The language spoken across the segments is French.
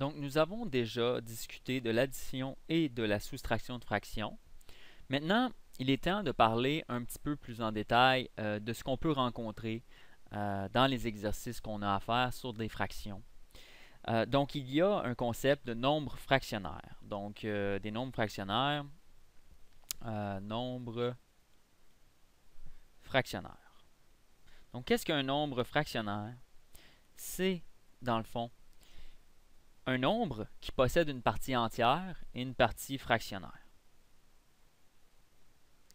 Donc, nous avons déjà discuté de l'addition et de la soustraction de fractions. Maintenant, il est temps de parler un petit peu plus en détail de ce qu'on peut rencontrer dans les exercices qu'on a à faire sur des fractions. Donc, il y a un concept de nombre fractionnaire. Donc, des nombres fractionnaires, nombre fractionnaire. Donc, qu'est-ce qu'un nombre fractionnaire? C'est, dans le fond, un nombre qui possède une partie entière et une partie fractionnaire.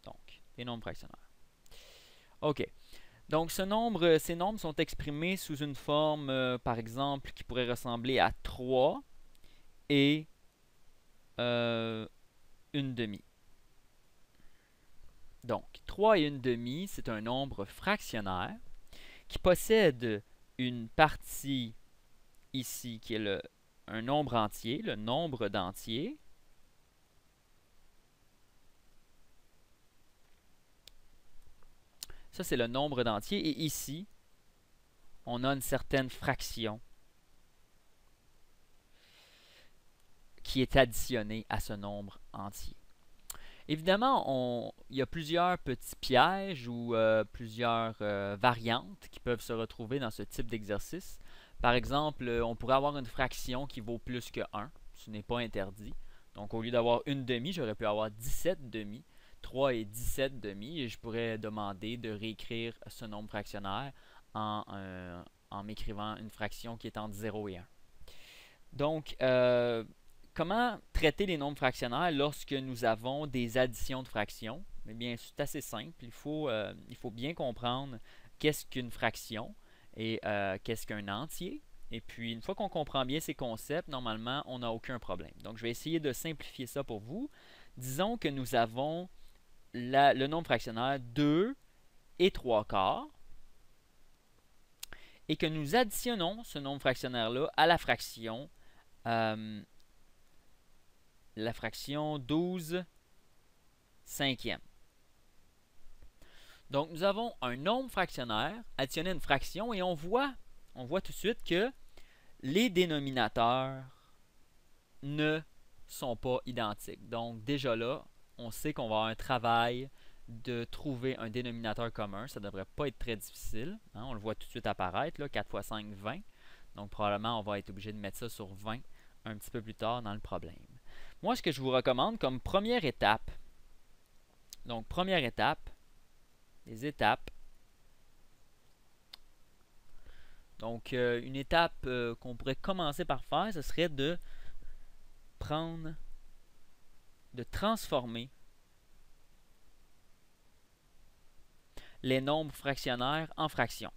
Donc, des nombres fractionnaires. OK. Donc, ces nombres sont exprimés sous une forme, par exemple, qui pourrait ressembler à 3 et une demi. Donc, 3 et une demi, c'est un nombre fractionnaire qui possède une partie ici qui est un nombre entier, le nombre d'entiers. Ça, c'est le nombre d'entiers. Et ici, on a une certaine fraction qui est additionnée à ce nombre entier. Évidemment, il y a plusieurs petits pièges ou plusieurs variantes qui peuvent se retrouver dans ce type d'exercice. Par exemple, on pourrait avoir une fraction qui vaut plus que 1. Ce n'est pas interdit. Donc, au lieu d'avoir une demi, j'aurais pu avoir 17 demi. 3 et 17 demi. Et je pourrais demander de réécrire ce nombre fractionnaire en m'écrivant une fraction qui est entre 0 et 1. Donc, comment traiter les nombres fractionnaires lorsque nous avons des additions de fractions? Eh bien, c'est assez simple. Il faut bien comprendre qu'est-ce qu'une fraction et qu'est-ce qu'un entier. Et puis, une fois qu'on comprend bien ces concepts, normalement, on n'a aucun problème. Donc, je vais essayer de simplifier ça pour vous. Disons que nous avons le nombre fractionnaire 2 et 3 quarts et que nous additionnons ce nombre fractionnaire-là à la fraction 12 cinquièmes. Donc, nous avons un nombre fractionnaire additionné à une fraction et on voit tout de suite que les dénominateurs ne sont pas identiques. Donc, déjà là, on sait qu'on va avoir un travail de trouver un dénominateur commun. Ça ne devrait pas être très difficile. Hein? On le voit tout de suite apparaître, là, 4 x 5, 20. Donc, probablement, on va être obligé de mettre ça sur 20 un petit peu plus tard dans le problème. Moi, ce que je vous recommande comme première étape, donc première étape, les étapes. Donc, une étape qu'on pourrait commencer par faire, ce serait de transformer les nombres fractionnaires en fractions.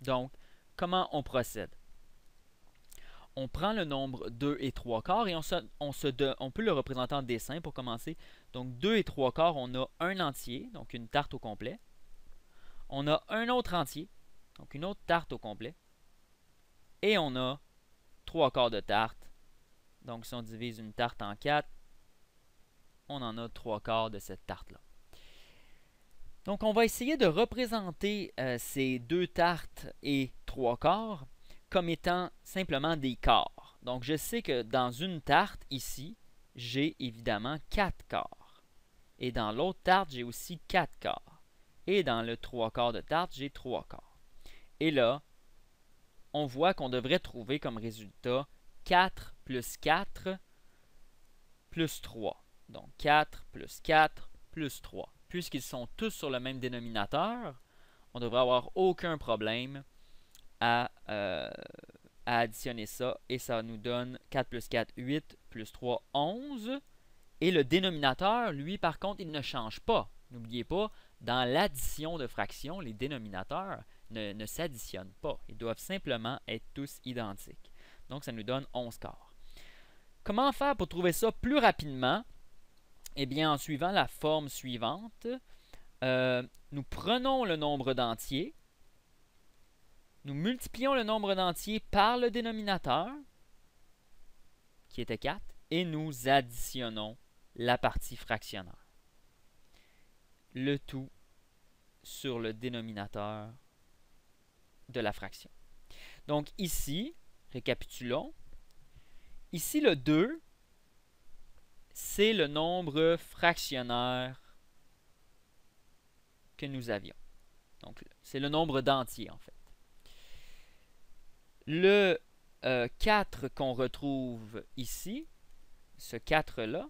Donc, comment on procède? On prend le nombre 2 et 3 quarts et on peut le représenter en dessin pour commencer. Donc, 2 et 3 quarts, on a un entier, donc une tarte au complet. On a un autre entier, donc une autre tarte au complet. Et on a 3 quarts de tarte. Donc, si on divise une tarte en 4, on en a 3 quarts de cette tarte-là. Donc, on va essayer de représenter ces deux tartes et 3 quarts comme étant simplement des quarts. Donc, je sais que dans une tarte, ici, j'ai évidemment 4 quarts. Et dans l'autre tarte, j'ai aussi 4 quarts. Et dans le 3 quarts de tarte, j'ai 3 quarts. Et là, on voit qu'on devrait trouver comme résultat 4 plus 4 plus 3. Donc, 4 plus 4 plus 3. Puisqu'ils sont tous sur le même dénominateur, on ne devrait avoir aucun problème à additionner ça. Et ça nous donne 4 plus 4, 8, plus 3, 11. Et le dénominateur, lui, par contre, il ne change pas. N'oubliez pas, dans l'addition de fractions, les dénominateurs ne s'additionnent pas. Ils doivent simplement être tous identiques. Donc, ça nous donne 11 quarts. Comment faire pour trouver ça plus rapidement? Eh bien, en suivant la forme suivante, nous prenons le nombre d'entiers, nous multiplions le nombre d'entiers par le dénominateur, qui était 4, et nous additionnons la partie fractionnaire. Le tout sur le dénominateur de la fraction. Donc ici, récapitulons, ici le 2, c'est le nombre fractionnaire que nous avions. Donc c'est le nombre d'entiers en fait. Le 4 qu'on retrouve ici, ce 4-là,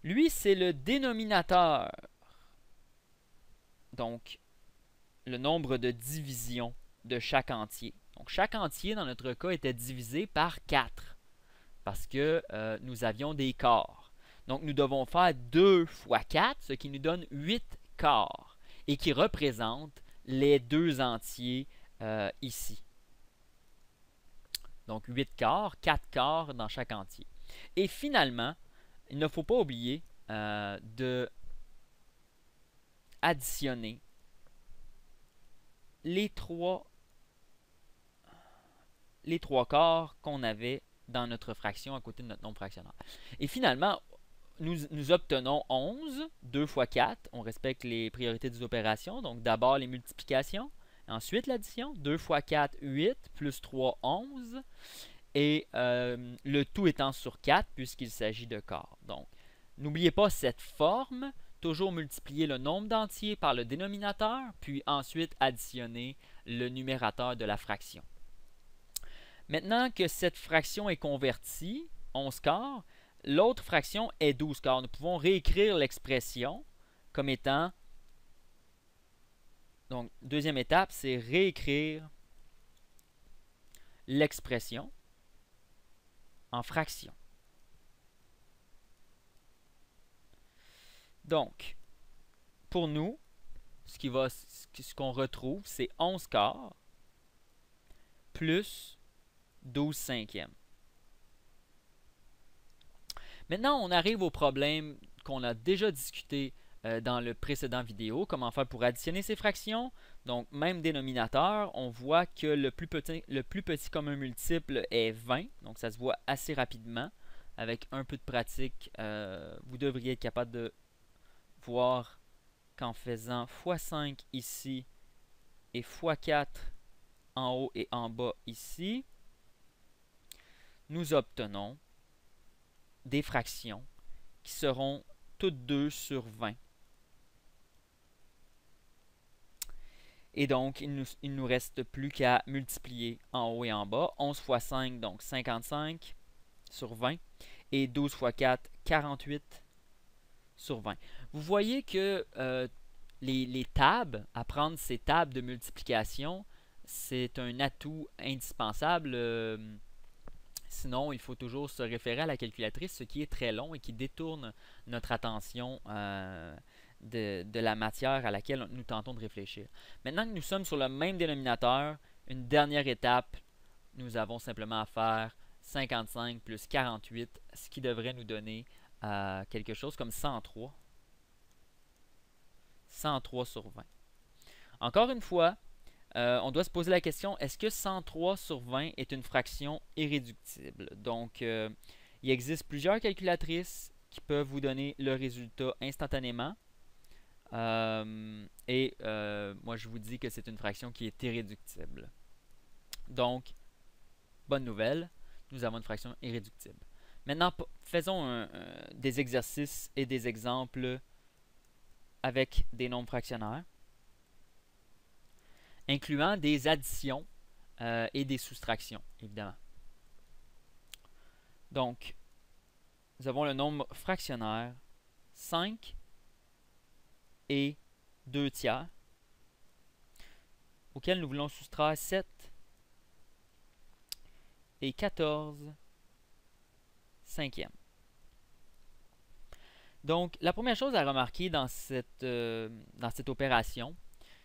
lui c'est le dénominateur. Donc le nombre de divisions de chaque entier. Donc chaque entier dans notre cas était divisé par 4 parce que nous avions des quarts. Donc nous devons faire 2 fois 4, ce qui nous donne 8 quarts et qui représente les deux entiers ici. Donc 8 quarts, 4 quarts dans chaque entier. Et finalement, il ne faut pas oublier de additionner les trois quarts qu'on avait dans notre fraction à côté de notre nombre fractionnaire. Et finalement, nous obtenons 11, 2 fois 4. On respecte les priorités des opérations. Donc d'abord les multiplications, ensuite l'addition. 2 fois 4, 8, plus 3, 11. Et le tout étant sur 4 puisqu'il s'agit de quarts. Donc, n'oubliez pas cette forme. Toujours multiplier le nombre d'entiers par le dénominateur, puis ensuite additionner le numérateur de la fraction. Maintenant que cette fraction est convertie, 11 quarts, l'autre fraction est 12 quarts. Nous pouvons réécrire l'expression comme étant... Donc, deuxième étape, c'est réécrire l'expression en fraction. Donc, pour nous, ce qu'on retrouve, c'est 11 quarts plus 12 cinquièmes. Maintenant, on arrive au problème qu'on a déjà discuté dans le précédent vidéo, comment faire pour additionner ces fractions. Donc, même dénominateur, on voit que le plus petit commun multiple est 20, donc ça se voit assez rapidement. Avec un peu de pratique, vous devriez être capable de voir qu'en faisant x5 ici et x4 en haut et en bas ici, nous obtenons des fractions qui seront toutes deux sur 20. Et donc, il ne nous reste plus qu'à multiplier en haut et en bas. 11 fois 5, donc 55 sur 20. Et 12 fois 4, 48 sur 20. Vous voyez que les tables, apprendre ces tables de multiplication, c'est un atout indispensable. Sinon, il faut toujours se référer à la calculatrice, ce qui est très long et qui détourne notre attention de la matière à laquelle nous tentons de réfléchir. Maintenant que nous sommes sur le même dénominateur, une dernière étape, nous avons simplement à faire 55 plus 48, ce qui devrait nous donner quelque chose comme 103. 103 sur 20. Encore une fois, on doit se poser la question, est-ce que 103 sur 20 est une fraction irréductible? Donc, il existe plusieurs calculatrices qui peuvent vous donner le résultat instantanément. Moi, je vous dis que c'est une fraction qui est irréductible. Donc, bonne nouvelle, nous avons une fraction irréductible. Maintenant, faisons des exercices et des exemples avec des nombres fractionnaires, incluant des additions et des soustractions, évidemment. Donc, nous avons le nombre fractionnaire 5 et 2 tiers, auquel nous voulons soustraire 7 et 14 cinquièmes. Donc, la première chose à remarquer dans cette opération,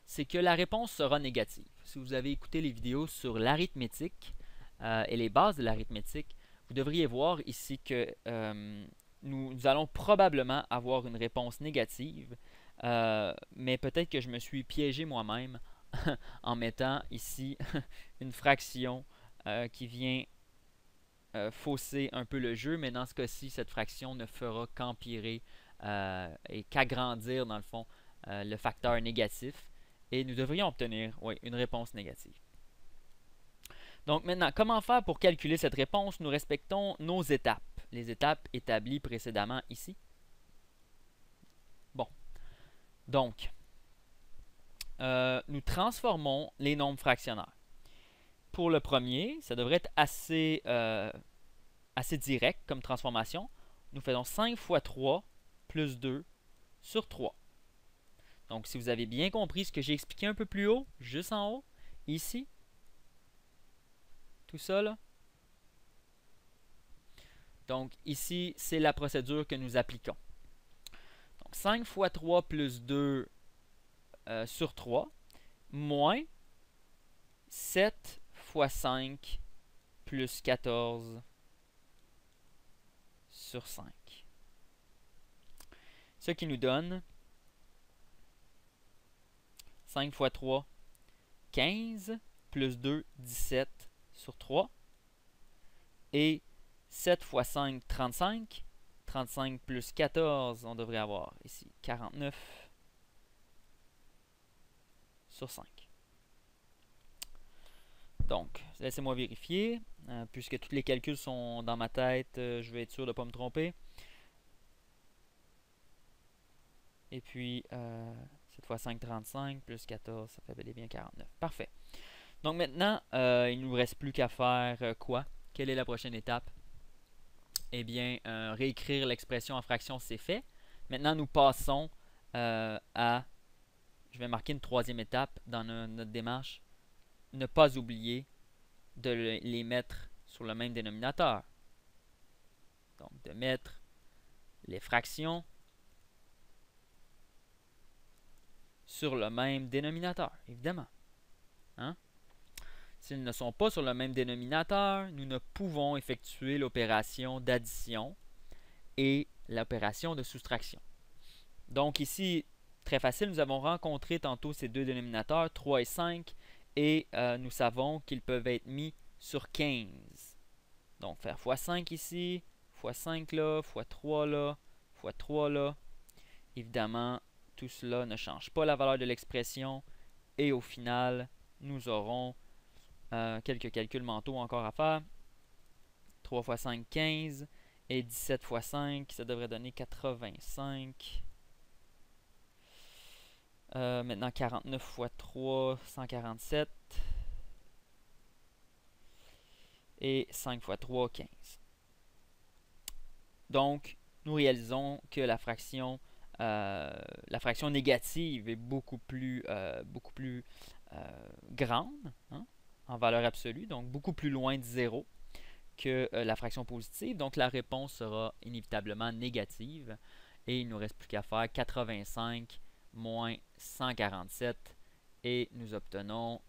c'est que la réponse sera négative. Si vous avez écouté les vidéos sur l'arithmétique et les bases de l'arithmétique, vous devriez voir ici que nous allons probablement avoir une réponse négative, mais peut-être que je me suis piégé moi-même en mettant ici une fraction qui vient fausser un peu le jeu, mais dans ce cas-ci, cette fraction ne fera qu'empirer et qu'agrandir, dans le fond, le facteur négatif. Et nous devrions obtenir une réponse négative. Donc maintenant, comment faire pour calculer cette réponse? Nous respectons nos étapes. Les étapes établies précédemment ici. Bon. Donc, nous transformons les nombres fractionnaires. Pour le premier, ça devrait être assez direct comme transformation. Nous faisons 5 fois 3 plus 2 sur 3. Donc, si vous avez bien compris ce que j'ai expliqué un peu plus haut, juste en haut, ici, tout ça là. Donc, ici, c'est la procédure que nous appliquons. Donc, 5 fois 3 plus 2 sur 3, moins 7 fois 5 plus 14 sur 5. Ce qui nous donne 5 fois 3, 15, plus 2, 17 sur 3. Et 7 fois 5, 35. 35 plus 14, on devrait avoir ici 49 sur 5. Donc, laissez-moi vérifier. Puisque tous les calculs sont dans ma tête, je vais être sûr de ne pas me tromper. Et puis, 7 fois 5, 35, plus 14, ça fait bel et bien 49. Parfait. Donc maintenant, il ne nous reste plus qu'à faire quoi? Quelle est la prochaine étape? Eh bien, réécrire l'expression en fraction, c'est fait. Maintenant, nous passons à... Je vais marquer une troisième étape dans notre démarche. Ne pas oublier de les mettre sur le même dénominateur. Donc, de mettre les fractions sur le même dénominateur, évidemment. Hein? S'ils ne sont pas sur le même dénominateur, nous ne pouvons effectuer l'opération d'addition et l'opération de soustraction. Donc ici, très facile, nous avons rencontré tantôt ces deux dénominateurs, 3 et 5, et nous savons qu'ils peuvent être mis sur 15. Donc faire x5 ici, x5 là, x3 là, x3 là. Évidemment, tout cela ne change pas la valeur de l'expression, et au final, nous aurons quelques calculs mentaux encore à faire. 3 x 5, 15. Et 17 x 5, ça devrait donner 85. Maintenant, 49 x 3, 147. Et 5 x 3, 15. Donc, nous réalisons que la fraction négative est beaucoup plus grande, hein, en valeur absolue, donc beaucoup plus loin de 0 que la fraction positive. Donc la réponse sera inévitablement négative. Et il ne nous reste plus qu'à faire 85 moins 147. Et nous obtenons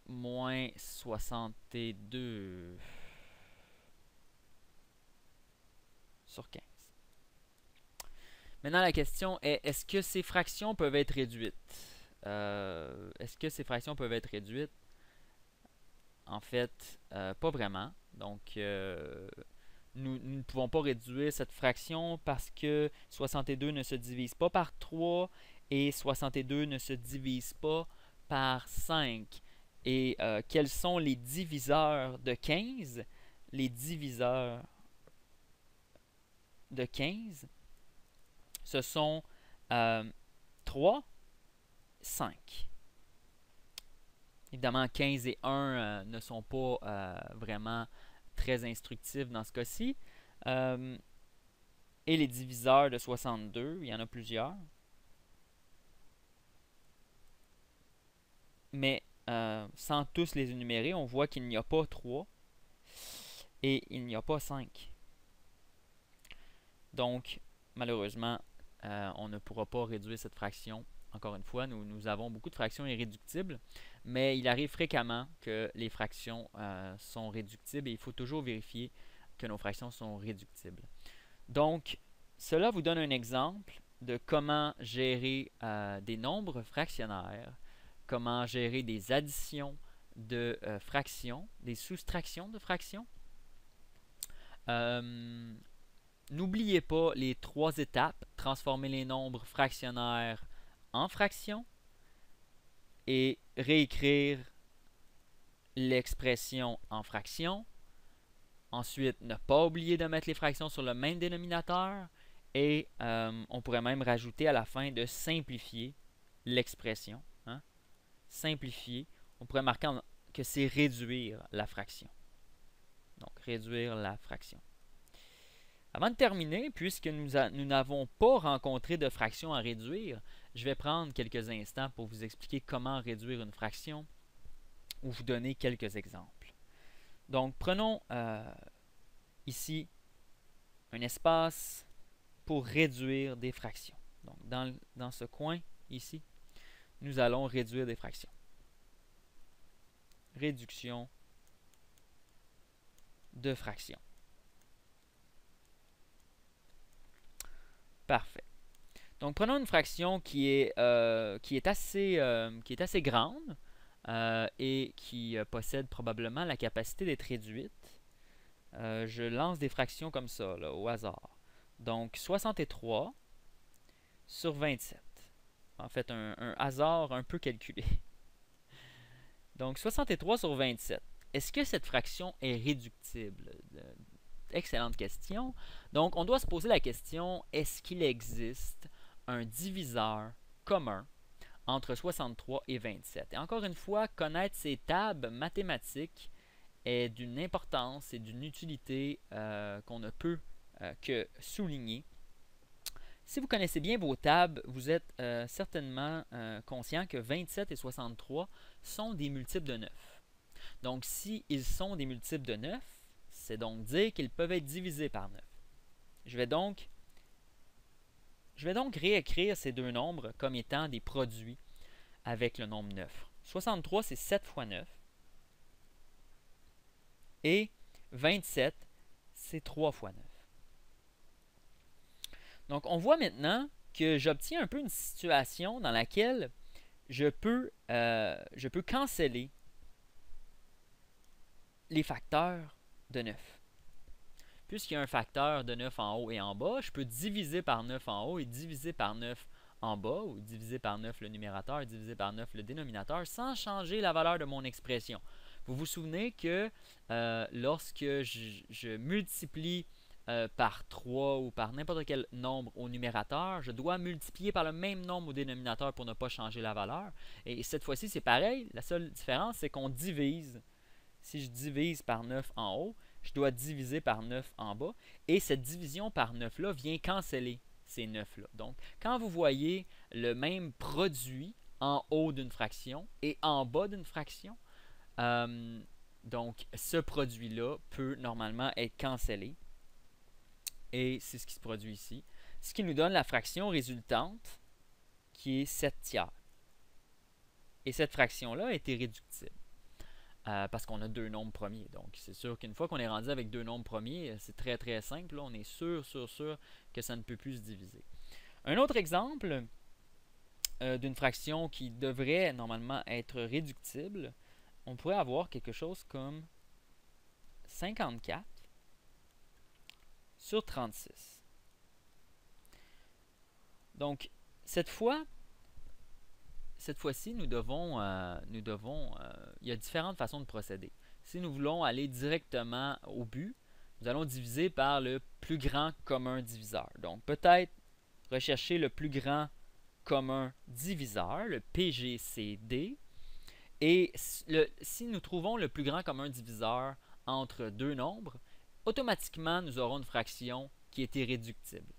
moins 62 sur 15. Maintenant, la question est, est-ce que ces fractions peuvent être réduites? Est-ce que ces fractions peuvent être réduites? En fait, pas vraiment. Donc, nous ne pouvons pas réduire cette fraction parce que 62 ne se divise pas par 3 et 62 ne se divise pas par 5. Et quels sont les diviseurs de 15? Les diviseurs de 15, ce sont 3, 5. Évidemment, 15 et 1 ne sont pas vraiment très instructifs dans ce cas-ci. Et les diviseurs de 62, il y en a plusieurs. Mais sans tous les énumérer, on voit qu'il n'y a pas 3 et il n'y a pas 5. Donc, malheureusement, on ne pourra pas réduire cette fraction. Encore une fois, nous avons beaucoup de fractions irréductibles, mais il arrive fréquemment que les fractions sont réductibles et il faut toujours vérifier que nos fractions sont réductibles. Donc, cela vous donne un exemple de comment gérer des nombres fractionnaires, comment gérer des additions de fractions, des soustractions de fractions. N'oubliez pas les trois étapes, transformer les nombres fractionnaires en fraction et réécrire l'expression en fraction. Ensuite, ne pas oublier de mettre les fractions sur le même dénominateur. Et on pourrait même rajouter à la fin de simplifier l'expression. Hein? Simplifier. On pourrait marquer que c'est réduire la fraction. Donc, réduire la fraction. Avant de terminer, puisque nous n'avons pas rencontré de fraction à réduire, je vais prendre quelques instants pour vous expliquer comment réduire une fraction ou vous donner quelques exemples. Donc, prenons ici un espace pour réduire des fractions. Donc, dans ce coin ici, nous allons réduire des fractions. Réduction de fractions. Parfait. Donc, prenons une fraction qui est assez grande et qui possède probablement la capacité d'être réduite. Je lance des fractions comme ça, là, au hasard. Donc, 63 sur 27. En fait, un hasard un peu calculé. Donc, 63 sur 27. Est-ce que cette fraction est réductible? Excellente question. Donc, on doit se poser la question, est-ce qu'il existe un diviseur commun entre 63 et 27? Et encore une fois, connaître ces tables mathématiques est d'une importance et d'une utilité qu'on ne peut que souligner. Si vous connaissez bien vos tables, vous êtes certainement conscient que 27 et 63 sont des multiples de 9. Donc, s'ils sont des multiples de 9, c'est donc dire qu'ils peuvent être divisés par 9. Je vais donc réécrire ces deux nombres comme étant des produits avec le nombre 9. 63, c'est 7 fois 9. Et 27, c'est 3 fois 9. Donc, on voit maintenant que j'obtiens un peu une situation dans laquelle je peux canceller les facteurs de 9. Puisqu'il y a un facteur de 9 en haut et en bas, je peux diviser par 9 en haut et diviser par 9 en bas, ou diviser par 9 le numérateur et diviser par 9 le dénominateur, sans changer la valeur de mon expression. Vous vous souvenez que lorsque je multiplie par 3 ou par n'importe quel nombre au numérateur, je dois multiplier par le même nombre au dénominateur pour ne pas changer la valeur. Et cette fois-ci, c'est pareil. La seule différence, c'est qu'on divise. Si je divise par 9 en haut, je dois diviser par 9 en bas. Et cette division par 9-là vient canceller ces 9-là. Donc, quand vous voyez le même produit en haut d'une fraction et en bas d'une fraction, donc ce produit-là peut normalement être cancellé. Et c'est ce qui se produit ici. Ce qui nous donne la fraction résultante, qui est 7 tiers. Et cette fraction-là a été réductible. Parce qu'on a deux nombres premiers. Donc, c'est sûr qu'une fois qu'on est rendu avec deux nombres premiers, c'est très très simple. Là, on est sûr que ça ne peut plus se diviser. Un autre exemple d'une fraction qui devrait normalement être réductible, on pourrait avoir quelque chose comme 54 sur 36. Donc, cette fois-ci, il y a différentes façons de procéder. Si nous voulons aller directement au but, nous allons diviser par le plus grand commun diviseur. Donc, peut-être rechercher le plus grand commun diviseur, le PGCD. Et si nous trouvons le plus grand commun diviseur entre deux nombres, automatiquement, nous aurons une fraction qui est irréductible.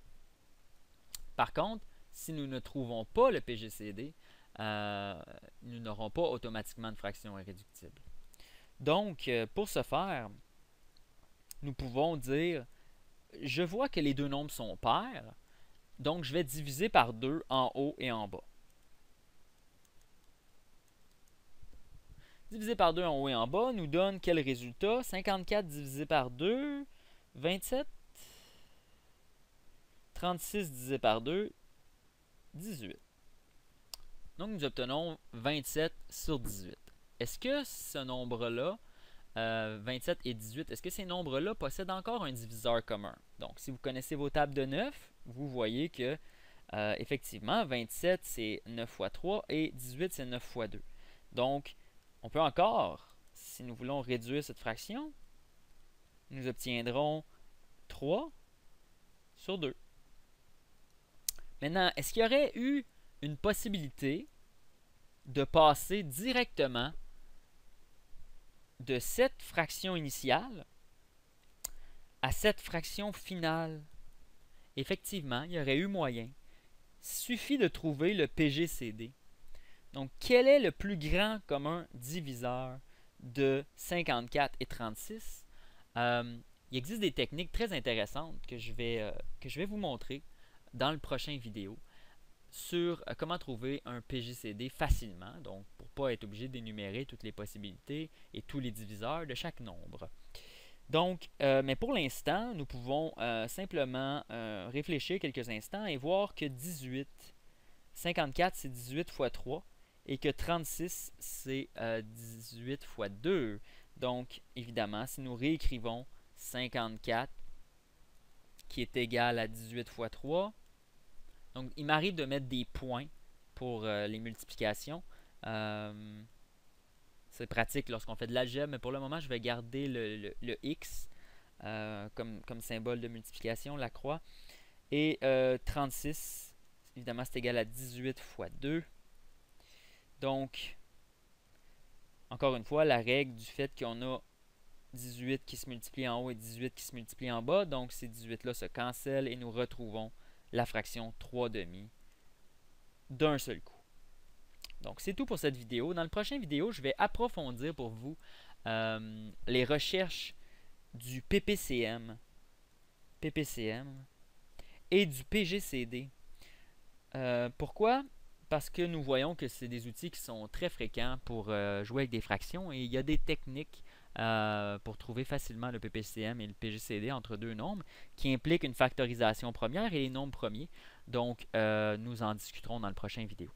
Par contre, si nous ne trouvons pas le PGCD, nous n'aurons pas automatiquement de fraction irréductible. Donc, pour ce faire, nous pouvons dire, je vois que les deux nombres sont pairs, donc je vais diviser par 2 en haut et en bas. Diviser par 2 en haut et en bas nous donne quel résultat? 54 divisé par 2, 27. 36 divisé par 2, 18. Donc, nous obtenons 27 sur 18. Est-ce que ce nombre-là, 27 et 18, est-ce que ces nombres-là possèdent encore un diviseur commun? Donc, si vous connaissez vos tables de 9, vous voyez que effectivement, 27 c'est 9 fois 3 et 18 c'est 9 fois 2. Donc, on peut encore, si nous voulons réduire cette fraction, nous obtiendrons 3 sur 2. Maintenant, est-ce qu'il y aurait eu une possibilité de passer directement de cette fraction initiale à cette fraction finale? Effectivement, il y aurait eu moyen. Il suffit de trouver le PGCD. Donc, quel est le plus grand commun diviseur de 54 et 36? Il existe des techniques très intéressantes que je vais vous montrer dans le prochain vidéo sur comment trouver un PGCD facilement, donc pour ne pas être obligé d'énumérer toutes les possibilités et tous les diviseurs de chaque nombre. Donc, mais pour l'instant, nous pouvons simplement réfléchir quelques instants et voir que 54 c'est 18 fois 3 et que 36 c'est 18 fois 2. Donc, évidemment, si nous réécrivons 54 qui est égal à 18 fois 3, donc il m'arrive de mettre des points pour les multiplications. C'est pratique lorsqu'on fait de l'algèbre, mais pour le moment, je vais garder le X comme symbole de multiplication, la croix. Et 36, évidemment, c'est égal à 18 fois 2. Donc, encore une fois, la règle du fait qu'on a 18 qui se multiplie en haut et 18 qui se multiplie en bas. Donc, ces 18-là se cancellent et nous retrouvons la fraction 3/2 d'un seul coup. Donc, c'est tout pour cette vidéo. Dans la prochaine vidéo, je vais approfondir pour vous les recherches du PPCM et du PGCD. Pourquoi? Parce que nous voyons que c'est des outils qui sont très fréquents pour jouer avec des fractions et il y a des techniques pour trouver facilement le PPCM et le PGCD entre deux nombres qui impliquent une factorisation première et les nombres premiers. Donc, nous en discuterons dans la prochaine vidéo.